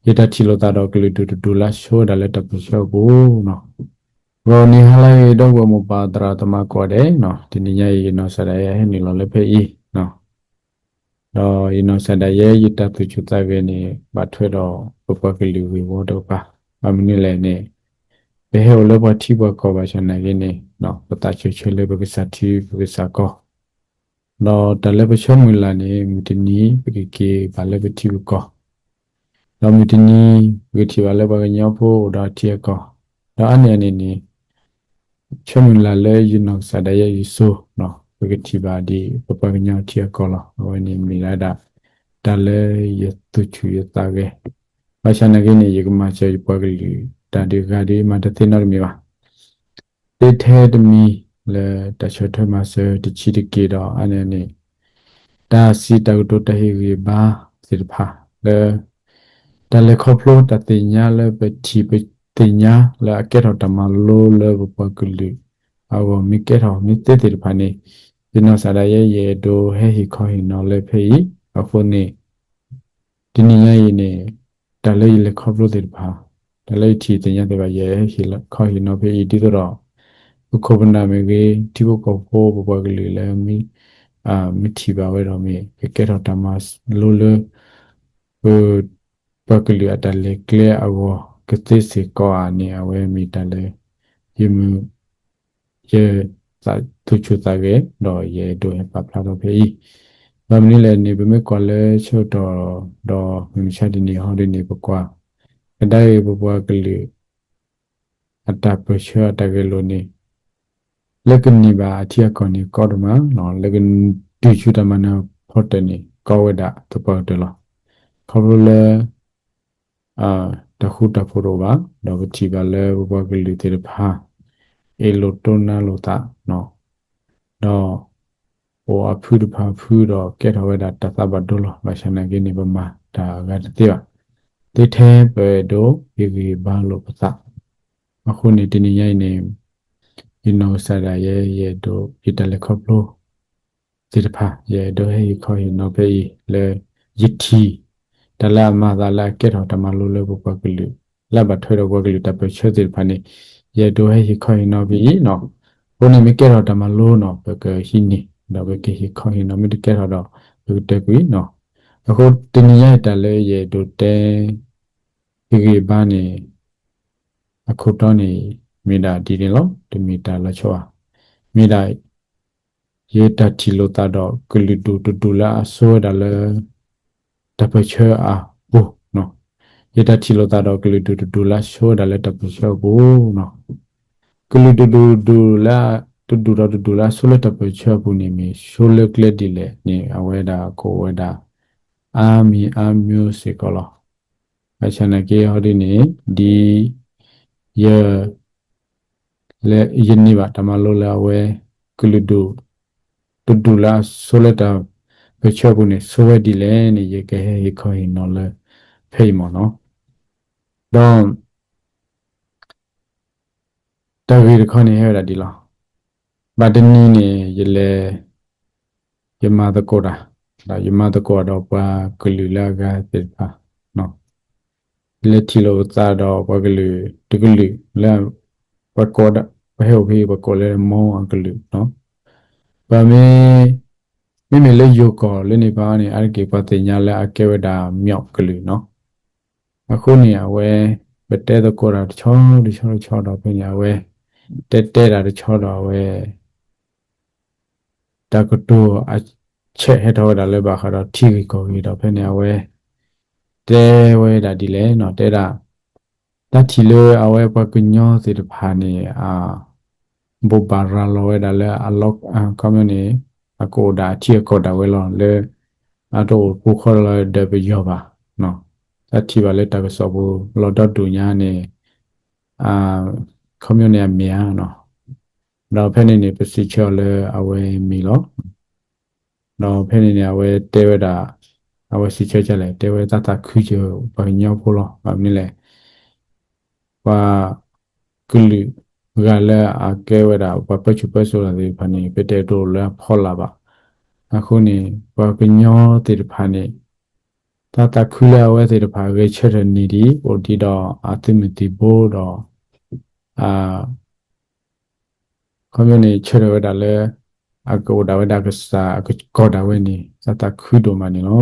yeta chilo ta do kili du la show da le ta pu show go no ro ni hala do go mo pa tra ta ma ko de no ti ni nya yi no sa da ye ni lo le phe yi no do yi no sa da ye yeta tu chu ta ge ni ba thwe do pa kili wi wo do pa ba mi ni le ni be he lo ba thi ba ko ba sha na ge ni no pa ta chu chu le ba ki sa thi ba sa ko no da le ba show mi la ni mi ti ni bi ki ba le ba thi koเรามีที่นี่วิธีว่าเราบางอย่างพูดเราเที่ยวก็เราอันนี้นี่ช่วงเวลาเลยยินออกสดายยิสูเนาะวิธีบาดีบางอย่างเที่ยวก็ละวันนี้มีรายได้แต่เลยยตุชูยตาเกภาษาหนักนี่ยังมาเจอปากลีแต่ดีกาดีมาตัดสินอะไรมีวะเด็ดเทดมีเลยแต่ชดเธอมาเจอที่ชีดิกีดออันนี้นี่ตาสีตากุตตาฮิริบาสิรพาเลยแต่เลยครอบครัวแต่ติญาเลยไปทีไปติญาแล้วเกิดเราทำมาโลเลยบุปผลิเอาว่ามีเกิดเรามีเตติรพันธ์นี่นอสาดายเยดูให้หิคอยนอเลยเพย์เอาคนนี้ที่นี่ยัยนี่แต่เลยครอบครัวติรพาแต่เลยทีติญาแต่ว่าเยให้หิละคอยนอเพย์ดีตัวเราบุคคลนั้นมีที่บุคคลผู้บุปผลิแล้วมีมีทีบ่าวไว้เรามีเกิดเราทำมาโลเลยปกติอัตเลเกลียอวกติสิกออันนี้เอาไว้มีแต่เลยยิมเยสัตุชุตาเกดอเยโดยปับพลาดเพย์แบบนี้เลยนี่เป็นไม่ก่อนเลยช่วยดอมีชาตินี้ห้องนี้ปกว่าก็ได้บุปผากลิอัตเปเชื่อตาเกโลนี่เล็กนี่บาที่ก่อนนี้ก็ดูมาเนาะเล็กดูชุดมันพอดนี่ก็เวดาตัวเปิดตัวละเขาเลยตะคุตะโพโรบาดอกทีบาเลบุปผากลิเตรพาเอโลโตนาโลตาเนาะดอโออพูดพาพูดดอกเกตเอาไว้ดัตตาบัดดูลมาชนะกินีบมาตากันเตียติเทเปโดยิกิบาโลปตะมาคุณนี่ตินิยัยนี่ยินโนสาดายเยโดอิตาเลคอบโลติรพาเยโดให้คอยนอเปอีเลยิทีแต่ละมาตาละเกตเอาตมาโลเลบุปผากลิละบัดถอยดอกบุปผากลิตาเปเชื่อติรพานี่เยโดให้คอยนอบีเนาะคนนี้ไม่เกตเอาตมาโลเนาะเปเกหินี่ดอกเปเกหิคอยนอไม่ได้เกตเอาดอกเปเตกุยเนาะအခုတင်ရတဲ့လေရေတို့တဲဒီဘာနေအခုတော့နေမိတာဒီတယ်လို့ဒီမီတာလာချောမိတာရေတချီလို့တာတော့ကလီတူလာဆိုးတယ်လေတပချေအာဘူးနော်ရေတချီလို့တာတော့ကလီတူလာဆိုးတယ်လေတပချေဘူးနော်ကလီတူလာတူလာဆိုးလေတပချေဘူးနေမီဆိုးလေကလေဒီလေနေအဝဲတာကိုဝဲတာအာမီအမျိုးစေကလောအချနကေဟောဒီနေဒီယလေယင်းနိဗ္ဗာတမလောလာဝဲကလူတူလာဆိုလက်တာဘချောဘူးနေဆိုဝဲဒီလေနေရေကဲဟေခေါ်ရင်နော်လေဖိမနော်တော့တဝီရခေါနေဟဲ့ရဒီလားဘာဒနီနေရလေယမတကောတာဒါယမတကောတော့ပါကလူလာကတိပါနော်လက်တီလိုသာတော့ဘကလူတကလူလဲဘကောဒဘဟေဘီဘကောလဲမောအကလူနော်ဘာမေလေယောကောလဲနေပါနေအကေပတိညာလဲအကေဝဒမြောက်ကလူနော်အခုနေရဝဲဘတဲတကောတာချောတော့ပညာဝဲတဲတာချောတော့ဝဲတကတူအချက်ဟဲ့တော့ဒါလဲပါခါတော့ထီကိုကြီးတော့ဖနေဝဲတဲဝဲဒါဒီလဲနော်တဲတာတချီလေအဝဲပကညောစီတဖာနေဘူပါရာလောဝဲဒါလဲအလော့ကွန်မြူနီအကိုဒါချီကိုဒါဝဲလောလဲအတော့ပူခေါ်လဲဒဘယောပါနော်တချီပါလဲတကဆောဘူးလော်ဒတ်တူညာနေကွန်မြူနီမြေနော်တော့ဖဲနေနေပစီချောလဲအဝဲမီလောတော့ဖဲနေနေအဝဲတဲဝဲတာအဝဲစီချေချလဲတဲဝဲတတခူးချေပညောဖို့လောဗာမီလဲว่ากุลีกาละอาเกวดาว่าปัจจุบันสุราดิพันธ์เป็นเด็กโตแล้วพอละบะအခုနေว่าเป็นย่อติดพันธ์ ta khule awe te de pha ge chere ni di o di do atimiti bo do a community chere we da le a ko da we da ka sa a ko da we ni ta khu do ma ni no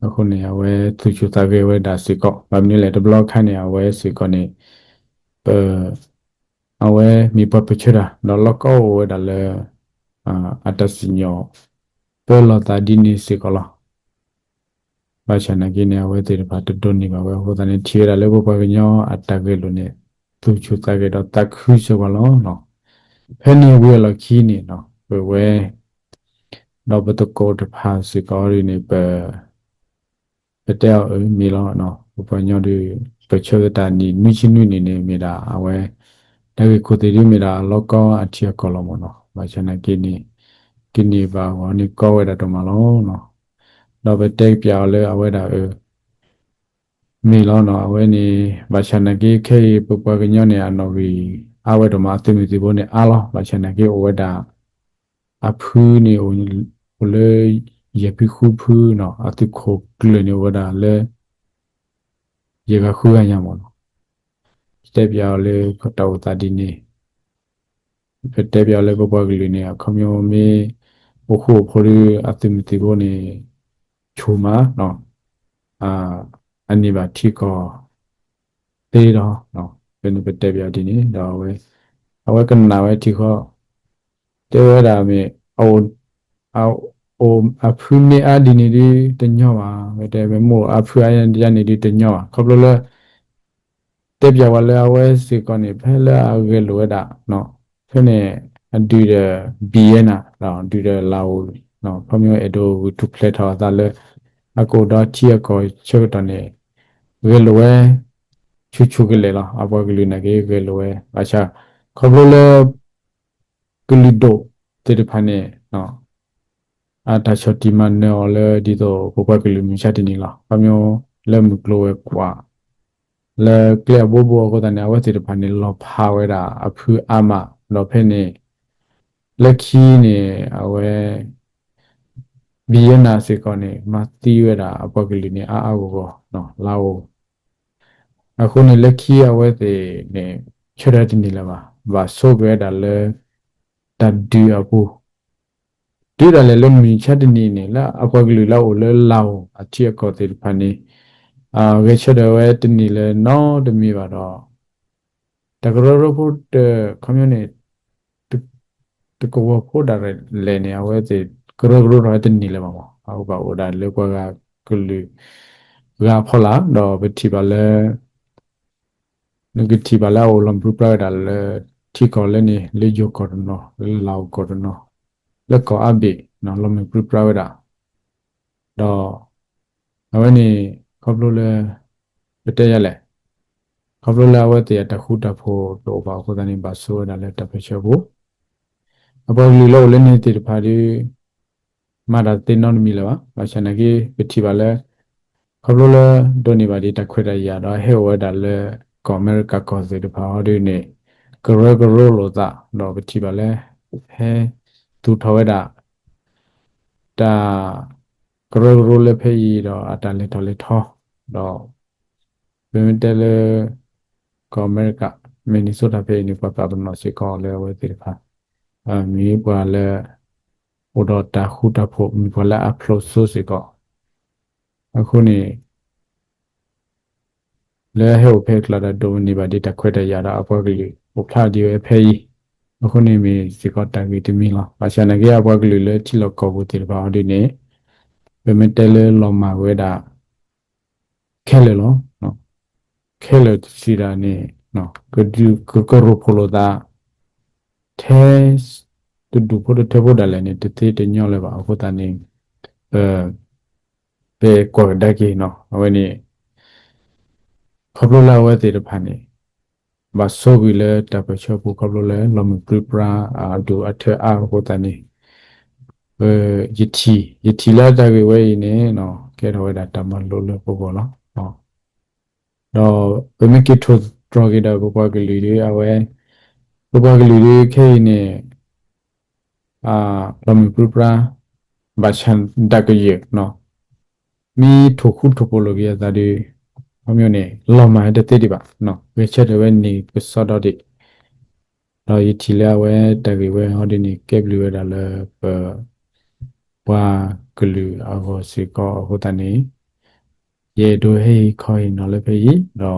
အခုနေရာဝဲသူချူတာကေဝဲဒါစီကောဗမ်နီလေတဘလော့ခန့်နေရာဝဲစီကောနေအဝဲမိပပချရာနော်လောကောဝဲဒါလေအတစီညောပေါ်လာတာဒီနီစီကောလာဘာချနာကိနေဝဲတေဘာတတွနေပါဝဲဟိုတနေထီရလေဘပကညောအတကေလိုနေသူချူတာကေတော့တက်ခူးချကောလောနော်ဖဲနေဝဲလခီနေနော်ဝဲတော့ဘတကောတဖာစီကောရီနေပဲတဲ့မီလောနော်ဘပညောဒီပချေတာနီနူချီနူနေနေမိတာအဝဲဒါကကိုတေရီမိတာလောကောအထီကောလောမနော်ဘာချနာကိနေပါဝနိကောဝဲတာတော့မလောနော်တော့ပဲတိတ်ပြောင်းလဲအဝဲတာမီလောနော်အဝဲနေဘာချနာကိခေပပကညောနေအနော်ဝီအဝဲတော့မအသိမီစီဘုန်းနေအလောဘာချနာကိအဝဲတာအဖူးနေဟိုလေရပိခုဖူးနော်အတိခိုကလနေဝဒါလေရေကခူးရညမောနော်တဲ့ပြောင်းလေခတောတာဒီနေတဲ့ပြောင်းလေပပကလေးနေခမျိုးမေအခုဖိုရီအတိမီတီဘုန်းနေချူမာနော်အနိဘာတီကောတေးတော့နော်ဘယ်နပဲတဲ့ပြောင်းဒီနေတော့ဝဲအဝဲကနာဝဲတီခောတဲဝဲတာမေအိုအဖူးနေအဒီနေဒီတညောပါဘယ်တဲမို့အဖူးအရင်တရနေဒီတညောပါခေါပလိုလဲတက်ပြဝလဲအဝဲစီကောနေဖဲလဲအဝဲလိုဝဲတာနော်ဖဲနေအဒူရဘီယနာတော့ဒူရလာဝနော်ဖမျိုးအဒိုတူပလက်ထော်တာလဲအကိုတော့ချီအကိုချေတနေဝဲလိုဝဲချူကလေးလားအပေါ်ကလေးနေကေဝဲလိုဝဲအချာခေါပလိုလဲကလီဒိုတေတဖာနေနော်အတာချတီမနော်လေဒီတော့ဘဘကလူမြချတင်နီလားအမျိုးလက်မကလိုကွာလေကလဘောဘောကတနေဝတိတဖာနေလောဖာဝဲတာအဖူးအမလောဖဲနေလက်ခီးနေအဝဲဘီယနာစေကောနေမတီးဝဲတာအပကလေးနေအာကိုကောနော်လာဝအခုနေလက်ခီးအဝဲတေနေချရတင်နီလာပါဘာဆိုဝဲတာလေတဒူအပူဒီရလေလုံးမီချက်တနေနေလားအကွက်ကလူလောက်ကိုလဲလောင်အချီအကောတေဖာနေဝေချက်တော်ဝဲတနေလဲနော်တမီပါတော့တကရောရဖို့ကွန်မြူနတီတကောဖို့ဒါလဲနေအဝဲတေကရောတော့တနေလဲပါမဟုတ်ပါဘူးဒါလေကွက်ကကလူကဖော်လာတော့ဘတိပါလဲနဂတိပါလာအိုလံပူပရာဒါလဲတီကောလဲနေလေဂျိုကော်နော်လောက်ကော်နော်လက်ကောအဘိနော်လမပရပရဝဒတော့အဝနေခေါပလိုလဲပတဲရလဲခေါပလိုလာဝဲတရတခုတဖို့တော့ပါခုတနေပါဆိုရလဲတဖချဘူးအပေါ်လူလောလည်းနေတိဖာဒီမာတာတင်နော်မီလာပါချနကေပတိပါလဲခေါပလိုလဲဒိုနေပါဒီတခွေရရတော့ဟဲဝဲဒါလဲကောအမေရိကကောစီတဖာဟောဒီနေဂရဂရိုလိုသာတော့ပတိပါလဲဟဲသူထဝဲတာတာကရရိုလေဖေးတော့အတန်လေတော်လေထောတော့ဘယ်မတဲလေကောအမေရိကမင်နီဆိုတာဖေးနေပတ်တာတော့စီကောလေဝဲတိဖာမီပွာလေဟိုတော့တာခုတာဖို့မီပွာလေအပလိုဆိုစီကောအခုနေလဲဟဲ့ဖေးကလာဒိုနီဘာဒီတခွဲတရတာအပေါ်ကလေးဟိုဖလာဒီဝဲဖေးအခုနေမီစီကောတာဂီတမီလားဘာချနာကေအပေါ်ကလေးလဲချီလောက်ကောဘူးတိဖာဒီနေဘယ်မတဲလေလောမာဝဲတာခဲလေလောနော်ခဲလေစီတာနေနော်ကဒူကကရိုဖိုလိုတာထဲတူဒူဖိုတဲ့ဘောဒါလည်းနေတသေးတညောလဲပါအခုတနေဘေကောဒကေနော်အဝနေခပလိုလာဝဲတေတဖာနေဘာဆိုဘီလေတပချောပူခပလိုလဲလောမပရပရာဒူအထအခုတနေယတီလာတကေဝဲနေနော်ကဲတော့ဝဲတာတမလို့လို့ပို့ပေါ့နော်တော့ဘယ်မကိထိုဒရဂီဒါဘပွားကလေးတွေအဝဲဘပွားကလေးတွေခဲနေလမပူပရာဘာချန်တကရေနော် มีถูกคู่ถูกโปรโลกียตาดีพอมีเนี่ยเรามาให้เด็ดดีป่ะเนาะเวชเดเวนนี่ก็สอดดิเราอีทีแล้วเว้แต่กี่เว้เขาดีนี่เก็บเลยได้เลยเปว่ากลือเอาสิก็หัวตานี้เย่ดูให้คอยนอเลยไปอีรอ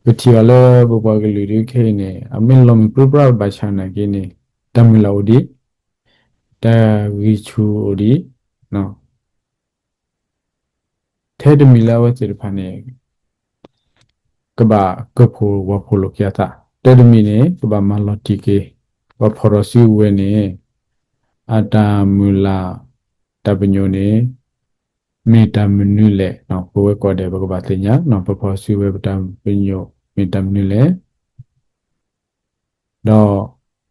วิธีว่าเลยบุปผากลือดีแค่เนี่ยอามินลมปลุกปราบบัชานะกินี่ตามิลาวดีแต่วิชูดีเนาะเทดมิลาวจิรพันเนี่ย kaba kapo wapolo kiata tedmine kaba malotike waporosi wene atamula tabnyone meta menule no kowe kode kaba tenya no paposi we batam pinyo meta menule no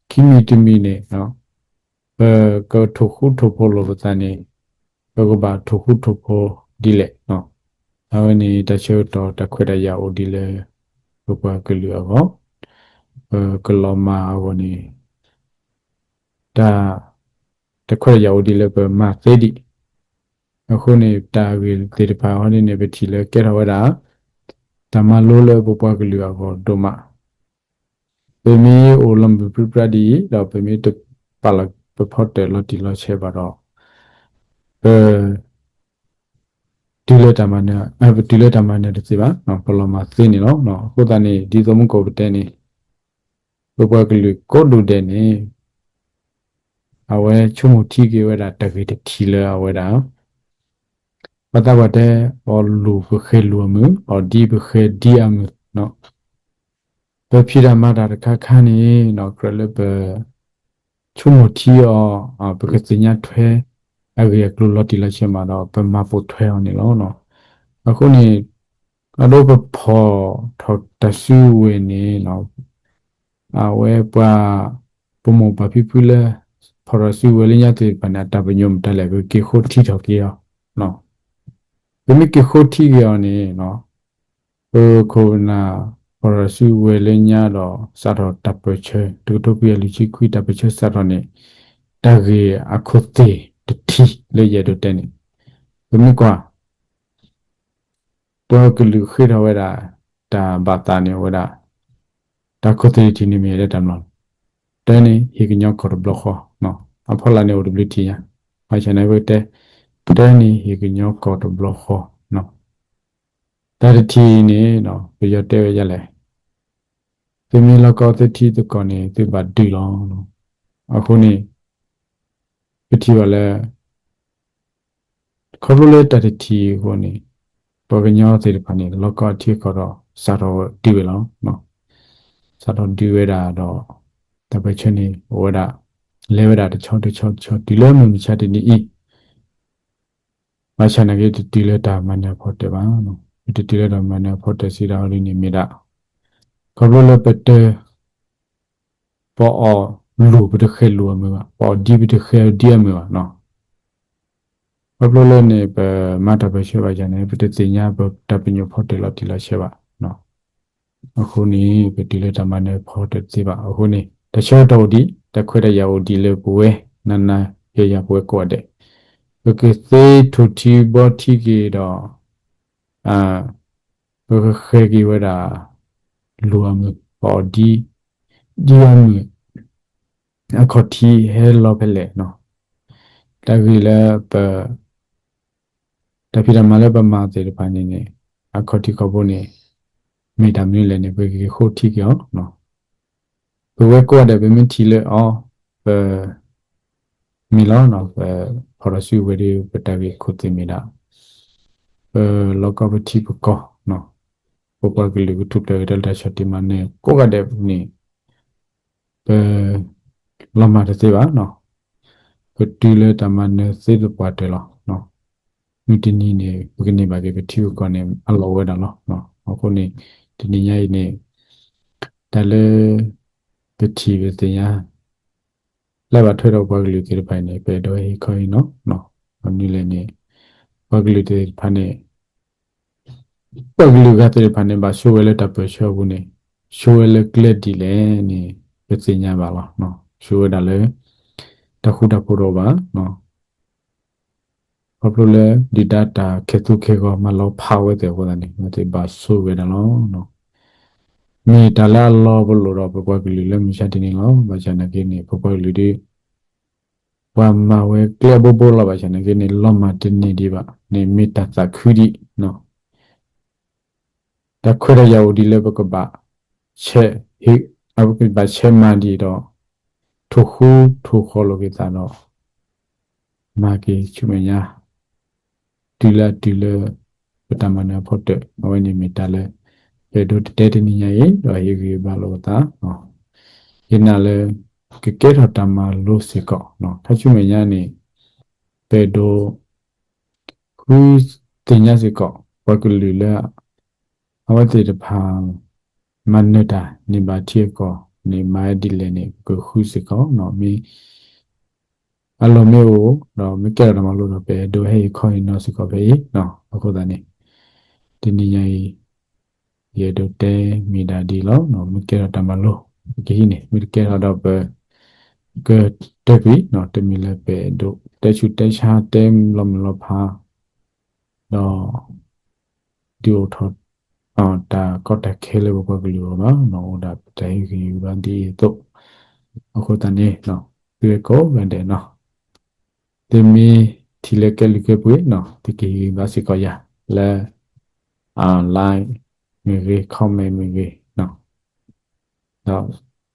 kimi timine no ko thoku thopolo batane kaba thoku thopo dile no awani tacho to takweda ya odile kaba kelu ago keloma awani da takweda ya odile ba ma sedi အခုနေတာဝီတေတပါဟောနေနေပဲထီလဲကဲတော်ဝတာဓမ္မလို့လဲပပကလူအောဒမပေမီအိုလံပပပရဒီတော့ပေမီတပါလပဖော့တယ်လို့ဒီလို့ချေပါတော့ဒီလေတမနဲ့ဒီလေတမနဲ့တစီပါနော်ဘလမသိနေတော့နော်ခုတနေ့ဒီသမုကိုတဲနေပပကလူကိုဒူတဲ့နေအဝဲချုံမထီကေဝတာတကေတထီလဲအဝဲတာပတဝတဲ့အော်လူဘခဲလူမှုအော်ဒီဘခဲဒီအမှုနော်ဘဖိရမတာတခါခန်းနေနော်ကရလဘချုံမထီအော်ဘကစညာထွဲအဝေကလူလော်တီလာချင်မှာတော့ပမပုထွဲအောင်နေလို့နော်အခုနေအတော့ဘဖော်ထော်တဆူဝေနေနော်အဝဲပါပမပပိပူလာဖရဆူဝေလညတဲ့ပနာတပညုံတလည်းကေခိုတီထော်ကေရောနော်ဘယ်မိကေခိုတီရောနေနော်ခိုနာဖရဆူဝေလညတော့စတော့တပချေတူတူပြလူချီခွီတပချေစတော့နေတကေအခုတေတတိလေရတော့တဲ့နေဘယ်မိကွာတော့ကလူခေတော်ဝဲတာဒါဘာတာနေဝဲတာဒါခုတေတီနေမြဲတဲ့တမလို့တဲနေဟီကညောခေါ်ဘလခေါ်နော်အဖော်လာနေ WT ရမချနေဝဲတဲ့တဲနေဟီကညောခေါ်ဘလခေါ်နော်ဒါတီနေနော်ပြရတဲ့ရလဲဒီမီလကောတတိတကောနေဒီဘာဒီလောနော်အခုနေပတိဝလဲခေါ်လို့တတိကိုနေပေါ်ကညောသေးတယ်ဖာနေလောကတိခေါ်တော့စာတော်ဒီဝဲလောနော်စာတော်ဒီဝဲတာတော့တပချင်းနေဝဲတာလဲဝဲတာတချောဒီလဲမချတဲ့နီမချနာကေဒီလဲတာမနေဖို့တယ်ပါနော်ဒီလဲတာမနေဖို့တယ်စီတော်လေးနေမိတာခေါ်လို့ပတဲ့ပေါ်လူပတဲ့ခဲလူမှာပေါ်ဒီပတဲ့ခဲဒီမှာနော်ဘဘလို့နေပမတ်တပရှိပါကြနေပတဲ့ညာဘတပညဖို့တယ်လို့ဒီလာရှိပါနော်အခုနေပတိလေတမနဲ့ဖို့တဲ့စီပါအခုနေတချို့တော့ဒီတခွဲတဲ့ရာဒီလေပွဲနန်းနာရပွဲကောတဲ့ဘကစေထူတီဘောတီကေတော့ဘကခဲကြီးဝတာလူအမှုပေါ်ဒီအမှုအခုတီဟဲလောဖလေနော်တကယ်လည်းတပိရမလည်းပမာသေးတယ်ပါနေနေအခုတီကဘုန်နေမိတာမျိုးလည်းနေပဲခိုတီကြောနော်ဘဝကောတဲ့ဘမင်းတီလေအောမီလောနော်ဖရစီဝရီပတဝီခုတိမီနာလောကပတိပကောနော်ပပကလေးကထုတဲ့ဒလတာချတိမနေကိုကတဲ့နေလမတဲ့သေးပါနော်ပတိလေတမနေစေတပတ်တယ်နော်မိတနီနေဘုကနေပါကေပတိကောနေအလောဝဲတယ်နော်အခုနေဒီနေ့ညနေတလေပတိဝေတရားလက်ပါထွေတော့ဘဂလူတိဖိုင်နေပဲတော့ဟိခိုင်းနော်အနည်းလည်းနေဘဂလူတိဖိုင်နေဘဂလူကတိဖိုင်နေပါရှိုးဝဲလက်တပချောဘူးနေရှိုးဝဲလက်ကလက်ဒီလဲနေပတိညာပါလားနော်ရှိုးဝဲတာလဲတခုတခုတော့ပါနော် popular di data ketu kego malo power de ko dani mate ba so we da lo no mi dala lo bo lo ro bo gli le mi sha tin lo ba cha na ke ni bo gli di wa ma we clear bo lo ba cha na ke ni lo ma tin ni di ba ni mi ta sa khu di no da khu ra ya u di le bo ko ba che hi a bo ba che ma di do thu khu thu kho lo ke ta no ma ke chu me nya tila ပတမနာဖို့တဲ့အဝိနေမီတလဲပေဒိုတဲတနီရဲ့တော့ယေကြီးဘာလို့တာနော်ယနာလဲကကဲထတမလို့စကောနော်ထချုမညာနေပေဒိုခုတင်ညာစကောဘကလူလဲအဝတိတဖာမနတာနေပါတိကောနေမိုင်ဒီလဲနေကိုခုစကောနော်မီအလုံးမျိုးတော့မကဲရမလို့တော့ပေဒိုဟေခေါင်းနော်စကောပဲနော်အခုတည်းနေဒီနေညာye do te mi da di lo no mi ke ta ma lo ki ni mi ke ta ba ke te bi no te mi le pe do te chu te cha te lo mi lo pha no di o tho ta ko ta ke le bo ko li lo no da te ki ba di to ko ta ni no pe ko ba de no te mi thi le ke li ke pu no te ki ba si ko ya le online มีวิคอมเมนต์มีวิเนาะแล้ว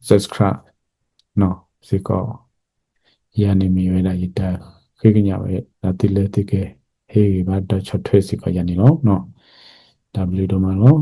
subscribe เนาะสิก็ยานี่มีเวลาอีกแต่คือกันยาวเองแล้วติดเลยติดเกเฮ้ยบ้านเราชดเชยสิก็ยานี่เนาะ W ตัวมาเนาะ